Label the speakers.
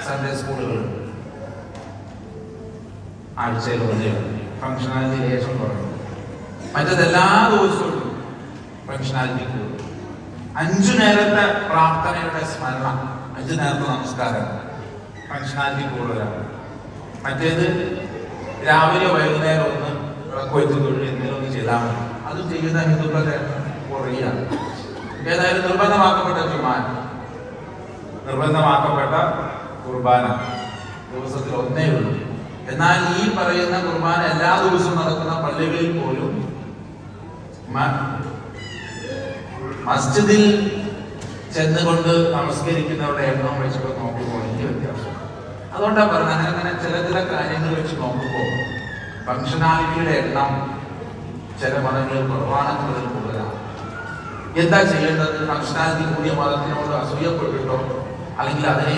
Speaker 1: Sunday സ്കൂളുകൾ ആഴ്ചയിൽ ഒന്ന് ഫംഗ്ഷനാലിറ്റി ലേശം കുറയും. മറ്റതെല്ലാ ദിവസവും ഫംഗ്ഷനാലിറ്റി കൂടും. 5 നേരത്തെ പ്രാർത്ഥനയുടെ സ്മരണ, 5 നേരത്തെ നമസ്കാരം ഫംഗ്ഷനാലിറ്റി കൂടുതലാണ്. മറ്റേത് രാവിലെ വൈകുന്നേരം ഒന്ന് വിളക്കൊയ്ത്ത് തൊഴിൽ എന്തെങ്കിലും ഒന്ന് ചെയ്താൽ മതി. അത് ചെയ്യുന്ന ഹിന്ദുക്കളുടെ കുറയാണ്. ഏതായാലും നിർബന്ധമാക്കപ്പെട്ട കുർബാന ദിവസത്തിൽ ഒന്നേ ഉള്ളൂ. എന്നാൽ ഈ പറയുന്ന കുർബാന എല്ലാ ദിവസവും നടക്കുന്ന പള്ളികളിൽ പോലും മസ്ജിദിൽ ചെന്നുകൊണ്ട് നമസ്കരിക്കുന്നവരുടെ എണ്ണം വെച്ചൊക്കെ നോക്കുമ്പോൾ വലിയ വ്യത്യാസം. അതുകൊണ്ടാണ് പറഞ്ഞത്, അങ്ങനെ ചില കാര്യങ്ങൾ വെച്ച് നോക്കുമ്പോൾ ഫംഗ്ഷനാലിറ്റിയുടെ എണ്ണം ചില മതങ്ങളിൽ കുറവാണെന്നുള്ളതിൽ കൂടുതലാണ്. എന്താ ചെയ്യേണ്ടത്? ഫംഗ്ഷനാലിറ്റി കൂടിയ മതത്തിനോട് അസൂയപ്പെട്ടിട്ടോ അല്ലെങ്കിൽ അതിനെ